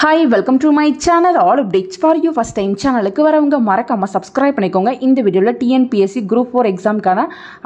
Hi, welcome to my channel. All updates for you. First time channel க்கு வரவங்க மறக்காம subscribe பண்ணிக்கோங்க. இந்த வீடியோல TNPSC Group 4 எக்ஸாம்க்கான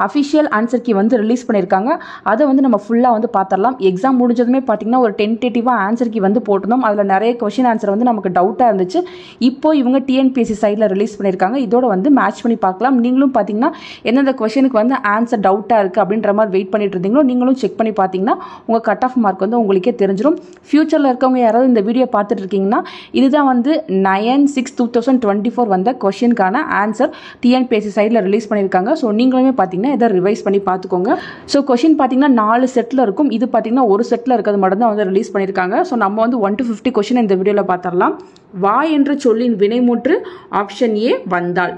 official answer key வந்து ரிலீஸ் பண்ணிருக்காங்க. அதை வந்து நம்ம ஃபுல்லா வந்து பார்த்தறலாம். எக்ஸாம் முடிஞ்சதுமே பாத்தீங்கன்னா ஒரு டென்டேட்டிவா ஆன்சர் கீ வந்து போட்டுறோம். அதுல நிறைய क्वेश्चन ஆன்சர் வந்து நமக்கு டவுட்டா இருந்துச்சு. இப்போ இவங்க TNPSC சைடுல ரிலீஸ் பண்ணிருக்காங்க. இதோட வந்து மேட்ச் பண்ணி பார்க்கலாம். நீங்களும் பாத்தீங்கன்னா எந்தெந்த क्वेश्चनக்கு வந்து ஆன்சர் டவுட்டா இருக்கு அப்படின்ற மாதிரி வெயிட் பண்ணிட்டு இருந்தீங்களோ நீங்களும் செக் பண்ணி பாத்தீங்கன்னா உங்க கட் ஆஃப் மார்க் வந்து உங்களுக்கே தெரிஞ்சிரும். ஃபியூச்சர்ல இருக்கவங்க யாராவது இந்த வீடியோ பார்த்துட்டு இருக்கீங்கன்னா இதுதான் வந்து 9/6/2024 வந்த क्वेश्चनக்கான ஆன்சர் டிஎன்பிஎஸ்சி சைடுல ரிலீஸ் பண்ணிருக்காங்க. ஸோ நீங்களுமே பார்த்தீங்கன்னா இதை ரிவைஸ் பண்ணி பார்த்துக்கோங்க. ஸோ क्वेश्चन பார்த்தீங்கன்னா 4 செட்டில் இருக்கும். இது பார்த்தீங்கன்னா ஒரு செட்டில் இருக்கிறது மட்டும் தான் வந்து ரிலீஸ் பண்ணியிருக்காங்க. ஸோ நம்ம வந்து 1 to 50 क्वेश्चन இந்த வீடியோவில் பார்த்தரலாம். வா என்ற சொல்லின் வினைமுற்று ஆப்ஷன் ஏ வந்தாள்.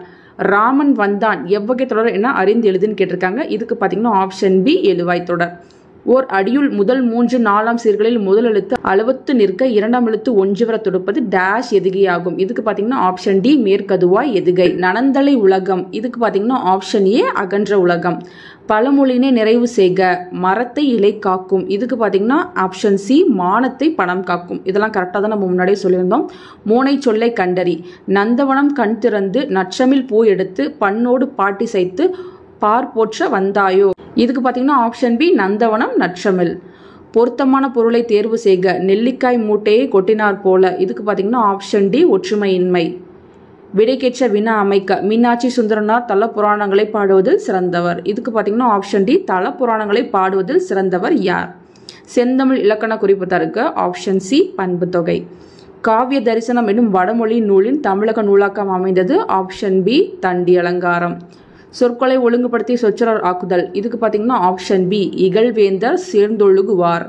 ராமன் வந்தான் எவ்வகை தொடர் என்ன அறிந்து எழுதுன்னு கேட்டிருக்காங்க. இதுக்கு பார்த்தீங்கன்னா ஆப்ஷன் பி எழுவாய் தொடர். ஓர் அடியுள் முதல் 3 4 சீர்களில் முதல் எழுத்து அளவத்து நிற்க இரண்டாம் எழுத்து ஒன்று வர தொடுப்பது டேஷ் எதுகை ஆகும். இதுக்கு பார்த்தீங்கன்னா ஆப்ஷன் டி மேற்கதுவாய் எதுகை. நனந்தலை உலகம். இதுக்கு பார்த்தீங்கன்னா ஆப்ஷன் ஏ அகன்ற உலகம். பழமொழியினை நிறைவு செய்க. மரத்தை இலை காக்கும். இதுக்கு பார்த்தீங்கன்னா ஆப்ஷன் சி மானத்தை பணம் காக்கும். இதெல்லாம் கரெக்டாக தான் நம்ம முன்னாடியே சொல்லியிருந்தோம். மோனை சொல்லை கண்டறி. நந்தவனம் கண் திறந்து நற்றமிழ் பூ எடுத்து பண்ணோடு பாட்டி சைத்து பார் போற்ற வந்தாயோ. இதுக்கு பார்த்தீங்கன்னா ஆப்ஷன் பி நந்தவனம் நற்றமிழ். பொருத்தமான பொருளை தேர்வு செய்க. நெல்லிக்காய் மூட்டையை கொட்டினார் போல. இதுக்கு பார்த்தீங்கன்னா ஆப்ஷன் டி ஒற்றுமையின்மை. விடைக்கேற்ற வினா அமைக்க. மீனாட்சி சுந்தரனார் தல புராணங்களை பாடுவதில் சிறந்தவர். இதுக்கு பார்த்தீங்கன்னா ஆப்ஷன் டி தல புராணங்களை பாடுவதில் சிறந்தவர் யார்? செந்தமிழ் இலக்கண குறிப்பு தருக. ஆப்ஷன் சி பண்பு தொகை. காவிய தரிசனம் என்னும் வடமொழி நூலின் தமிழக நூலாக்கம் அமைந்தது. ஆப்ஷன் பி தண்டி அலங்காரம். சொற்களை ஒழுங்குபடுத்தி சொற்றொடர் ஆக்குதல். இதுக்கு பார்த்தீங்கன்னா ஆப்ஷன் பி இகழ்வேந்தர் சேர்ந்தொழுகுவார்.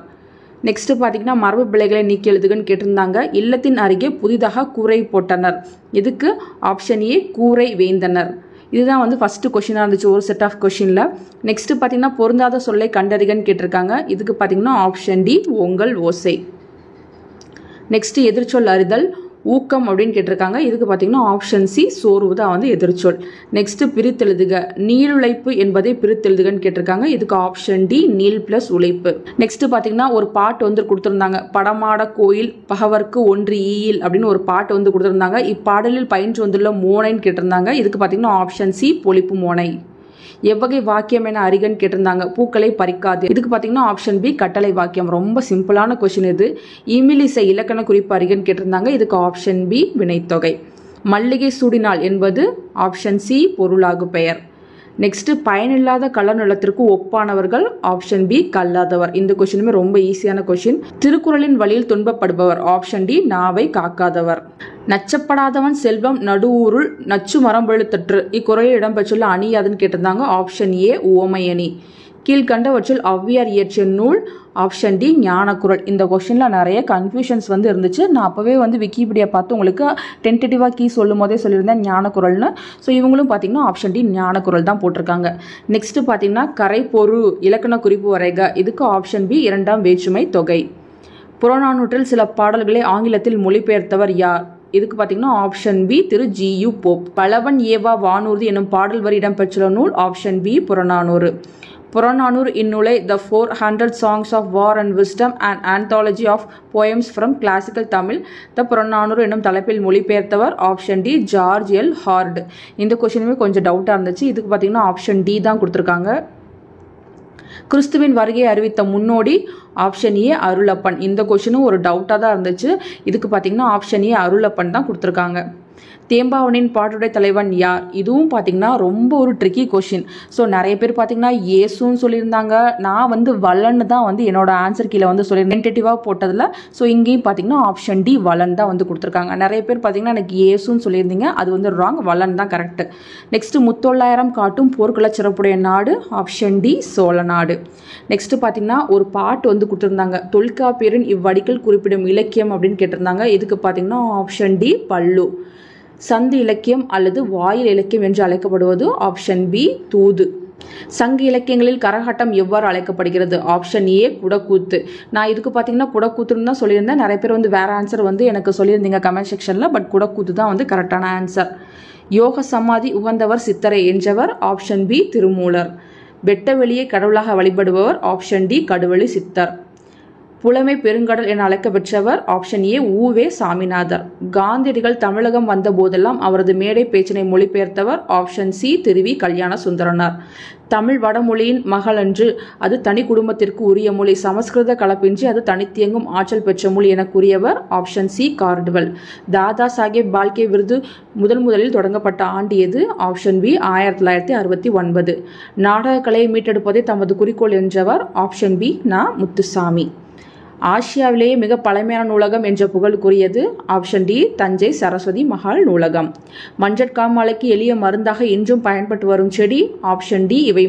நெக்ஸ்ட் பார்த்தீங்கன்னா மரபு பிழைகளை நீக்கி எழுதுகன்னு கேட்டிருந்தாங்க. இல்லத்தின் அருகே புதிதாக கூரை போட்டனர். இதுக்கு ஆப்ஷன் ஏ கூரை வேந்தனர். இதுதான் வந்து ஃபர்ஸ்ட் கொஸ்டினாக இருந்துச்சு ஒரு செட் ஆஃப் கொஸ்டினில். நெக்ஸ்ட் பார்த்தீங்கன்னா பொருந்தாத சொல்லை கண்டறிகன்னு கேட்டிருக்காங்க. இதுக்கு பார்த்தீங்கன்னா ஆப்ஷன் டி ஒங்கல் ஓசை. நெக்ஸ்ட் எதிர்ச்சொல் அறிதல் ஊக்கம் அப்படின்னு கேட்டிருக்காங்க. இதுக்கு பார்த்தீங்கன்னா ஆப்ஷன் சி சோர்வு தான் வந்து எதிர்ச்சொல். நெக்ஸ்ட் பிரித்தெழுதுக. நீளுழைப்பு என்பதை பிரித்தெழுதுகன்னு கேட்டிருக்காங்க. இதுக்கு ஆப்ஷன் டி நீள் பிளஸ் உழைப்பு. நெக்ஸ்ட் பார்த்தீங்கன்னா ஒரு பாட்டு வந்து கொடுத்துருந்தாங்க. படமாட கோயில் பகவர்க்கு ஒன்று ஈயில் அப்படின்னு ஒரு பாட்டு வந்து கொடுத்துருந்தாங்க. இப்பாடலில் பயின்று வந்துள்ள மோனைன்னு கேட்டிருந்தாங்க. இதுக்கு பார்த்தீங்கன்னா ஆப்ஷன் சி பொழிப்பு மோனை. எவ்வகை வாக்கியம் என அறிகன்னு கேட்டிருந்தாங்க. பூக்களை பறிக்காது. இதுக்கு பார்த்தீங்கன்னா ஆப்ஷன் பி கட்டளை வாக்கியம். ரொம்ப சிம்பிளான கொஸ்டின் இது. இமிலிசை இலக்கண குறிப்பு அறிகன்னு கேட்டிருந்தாங்க. இதுக்கு ஆப்ஷன் பி வினைத்தொகை. மல்லிகை சூடினாள் என்பது ஆப்ஷன் சி பொருளாகு பெயர். நெக்ஸ்ட் பயனில்லாத கலர் நிலத்திற்கு ஒப்பானவர்கள். Option B கல்லாதவர். இந்த கொஸ்டினுமே ரொம்ப ஈஸியான கொஸ்டின். திருக்குறளின் வழியில் துன்பப்படுபவர். ஆப்ஷன் டி நாவை காக்காதவர். நச்சப்படாதவன் செல்வம் நடுவூருள் நச்சு மரம்பெழுத்தற்று. இக்குறளில் இடம்பெற்றுள்ள அணி அதுன்னு கேட்டிருந்தாங்க. ஆப்ஷன் ஏ உவமையணி. கீழ்கண்டவற்றில் ஔவையார் இயற்றிய நூல். Option D Gnanakkural. இந்த கொஸ்டினில் நிறைய கன்ஃபியூஷன்ஸ் வந்து இருந்துச்சு. நான் அப்போவே வந்து விக்கிபீடியா பார்த்து உங்களுக்கு டென்டேட்டிவாக கீ சொல்லும் போதே சொல்லியிருந்தேன் ஞானக்குறள்னு. ஸோ இவங்களும் பார்த்தீங்கன்னா ஆப்ஷன் டி ஞானக்குறள் தான் போட்டிருக்காங்க. நெக்ஸ்ட் பார்த்தீங்கன்னா கரை பொரு இலக்கண குறிப்பு வரைக. இதுக்கு ஆப்ஷன் பி இரண்டாம் வேற்றுமை தொகை. புறநானூற்றில் சில பாடல்களை ஆங்கிலத்தில் மொழிபெயர்த்தவர் யார்? இதுக்கு பார்த்தீங்கன்னா ஆப்ஷன் பி திரு ஜி.யு. போப். பலவன் ஏவா வானூர்தி என்னும் பாடல் வரி இடம்பெற்றுள்ள நூல். Option B Purananuru. புறநானூறு இந்நூலை த 400 Songs of War and Wisdom and Anthology of Poems from Classical Tamil த புறநானூறு என்னும் தலைப்பில் மொழிபெயர்த்தவர். Option D George L Hart. இந்த கொஸ்டினுமே கொஞ்சம் டவுட்டாக இருந்துச்சு. இதுக்கு பார்த்தீங்கன்னா ஆப்ஷன் டி தான் கொடுத்துருக்காங்க. கிறிஸ்துவின் வருகையை அறிவித்த முன்னோடி. Option A Arulappan. இந்த கொஸ்டினும் ஒரு டவுட்டாக தான் இருந்துச்சு. இதுக்கு பார்த்தீங்கன்னா ஆப்ஷன் ஏ அருளப்பன் தான் கொடுத்துருக்காங்க. தேம்பாவனின் பாட்டுடை தலைவன் யார்? இதுவும் பார்த்தீங்கன்னா ரொம்ப ஒரு ட்ரிக்கி கொஷின். ஸோ நிறைய பேர் பார்த்தீங்கன்னா ஏசுன்னு சொல்லியிருந்தாங்க. நான் வந்து வளன்னு தான் வந்து என்னோட ஆன்சர் கீழே வந்து சொல்லியிருந்தேன் டென்டேட்டிவாக போட்டதில். ஸோ இங்கேயும் பார்த்தீங்கன்னா ஆப்ஷன் டி வளன் தான் வந்து கொடுத்துருக்காங்க. நிறைய பேர் பார்த்தீங்கன்னா எனக்கு ஏசுன்னு சொல்லியிருந்தீங்க. அது வந்து ராங். வளன் தான் கரெக்ட். நெக்ஸ்ட் முத்தொள்ளாயிரம் காட்டும் போர்க்குல சிறப்புடைய நாடு. ஆப்ஷன் டி சோழ நாடு. நெக்ஸ்ட் பார்த்தீங்கன்னா ஒரு பாட்டு வந்து கொடுத்துருந்தாங்க. தொல்காப்பியரின் இவ்வடிகள் குறிப்பிடும் இலக்கியம் அப்படின்னு கேட்டிருந்தாங்க. இதுக்கு பார்த்தீங்கன்னா ஆப்ஷன் டி பல்லு. சந்தி இலக்கியம் அல்லது வாயில் இலக்கியம் என்று அழைக்கப்படுவது. ஆப்ஷன் பி தூது. சங்க இலக்கியங்களில் கரகாட்டம் எவ்வாறு அழைக்கப்படுகிறது? ஆப்ஷன் ஏ குடக்கூத்து. நான் இதுக்கு பார்த்தீங்கன்னா குடக்கூத்துன்னு தான் சொல்லியிருந்தேன். நிறைய பேர் வந்து வேற ஆன்சர் வந்து எனக்கு சொல்லியிருந்தீங்க கமெண்ட் செக்ஷனில். பட் குடக்கூத்து தான் வந்து கரெக்டான ஆன்சர். யோக சமாதி உகந்தவர் சித்தரை என்றவர். Option B Thirumular. வெட்ட வெளியே கடவுளாக வழிபடுபவர். ஆப்ஷன் டி கடுவெளி சித்தர். புலமை பெருங்கடல் என அழைக்க பெற்றவர் ஆப்ஷன் ஏ உவே சாமிநாதர். காந்தியடிகள் தமிழகம் வந்த போதெல்லாம் அவரது மேடை பேச்சினை மொழிபெயர்த்தவர் ஆப்ஷன் சி திருவி கல்யாண சுந்தரனார். தமிழ் வடமொழியின் மகள் அன்று, அது தனி குடும்பத்திற்கு உரிய மொழி, சமஸ்கிருத கலப்பின்றி அது தனித்தியங்கும் ஆற்றல் பெற்ற மொழி என கூறியவர் option C Caldwell. Dada Saheb Phalke விருது முதலில் தொடங்கப்பட்ட ஆண்டு எது? Option B 1969. நாடகக்கலையை மீட்டெடுப்பதை தமது குறிக்கோள் என்றவர் ஆப்ஷன் பி நா. முத்துசாமி. ஆசியாவிலேயே மிக பழமையான நூலகம் என்ற புகழுக்குரியது ஆப்ஷன் டி தஞ்சை சரஸ்வதி மஹால் நூலகம். மஞ்சட்காமாலைக்கு எளிய மருந்தாக இன்றும் பயன்பட்டு வரும் செடி ஆப்ஷன் டி இவை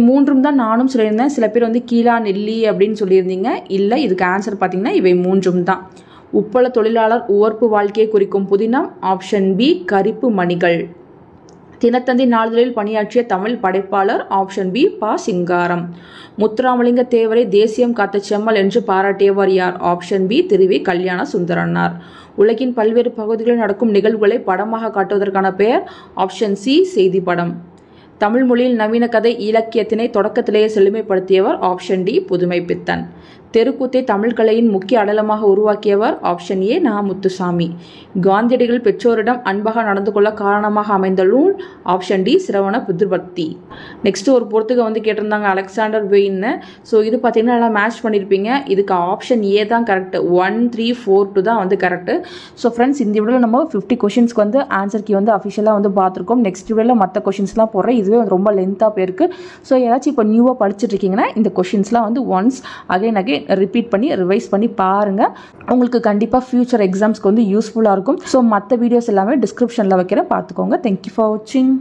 மூன்றும் தான் நானும் சொல்லியிருந்தேன். சில பேர் வந்து கீழா நெல்லி அப்படின்னு சொல்லியிருந்தீங்க. இல்லை, இதுக்கு ஆன்சர் பார்த்தீங்கன்னா இவை மூன்றும் தான். உப்பள தொழிலாளர் உவர்ப்பு வாழ்க்கையை குறிக்கும் புதினம் ஆப்ஷன் பி கரிப்பு மணிகள். தினத்தந்தி நாளிதழில் பணியாற்றிய தமிழ் படைப்பாளர் ஆப்ஷன் பி பா. சிங்காரம். முத்துராமலிங்க தேவரை தேசியம் காத்த செம்மல் என்று பாராட்டியவர் யார்? ஆப்ஷன் பி திருவி கல்யாண சுந்தரனார். உலகின் பல்வேறு பகுதிகளில் நடக்கும் நிகழ்வுகளை படமாக காட்டுவதற்கான பெயர் ஆப்ஷன் சி செய்தி படம். தமிழ் மொழியில் நவீன கதை இலக்கியத்தினை தொடக்கத்திலேயே செழுமைப்படுத்தியவர் ஆப்ஷன் டி புதுமை பித்தன். தெருக்கூத்தை தமிழ் கலையின் முக்கிய அடையாளமாக உருவாக்கியவர் ஆப்ஷன் ஏ நா. முத்துசாமி. காந்தியடிகள் பெற்றோரிடம் அன்பாக நடந்து கொள்ள காரணமாக அமைந்த நூல் ஆப்ஷன் டி சிரவண புத்திரபக்தி. நெக்ஸ்ட் ஒரு பொறுத்துக்க வந்து கேட்டிருந்தாங்க அலெக்சாண்டர் வெயின்னு. ஸோ இது பார்த்தீங்கன்னா நல்லா மேட்ச் பண்ணியிருப்பீங்க. இதுக்கு ஆப்ஷன் ஏ தான் கரெக்ட். 1, 3, 4, 2 தான் வந்து கரெக்ட். ஸோ ஃப்ரெண்ட்ஸ், இந்த வீடியோவில் நம்ம 50 கொஷின்ஸ்க்கு வந்து ஆன்சர் கீ வந்து அஃபிஷியலாக வந்து பார்த்துருக்கோம். நெக்ஸ்ட் வீடியோவில் மற்ற கொஷின்ஸ்லாம் போடுறேன். இதுவே ரொம்ப லென்த்தாக போயிருக்கு. ஸோ ஏதாச்சும் இப்போ நியூவாக படிச்சுட்டு இருக்கீங்கன்னா இந்த கொஷின்ஸ்லாம் வந்து ஒன்ஸ் அகைன் ரிப்பீட் பண்ணி ரிவைஸ் பண்ணி பாருங்கள். உங்களுக்கு கண்டிப்பாக ஃபியூச்சர் எக்ஸாம்ஸ்க்கு வந்து யூஸ்ஃபுல்லாக இருக்கும். ஸோ மற்ற வீடியோஸ் எல்லாமே டிஸ்கிரிப்ஷனில் வைக்கிறேன், பார்த்துக்கோங்க. தேங்க்யூ ஃபார் வாட்சிங்.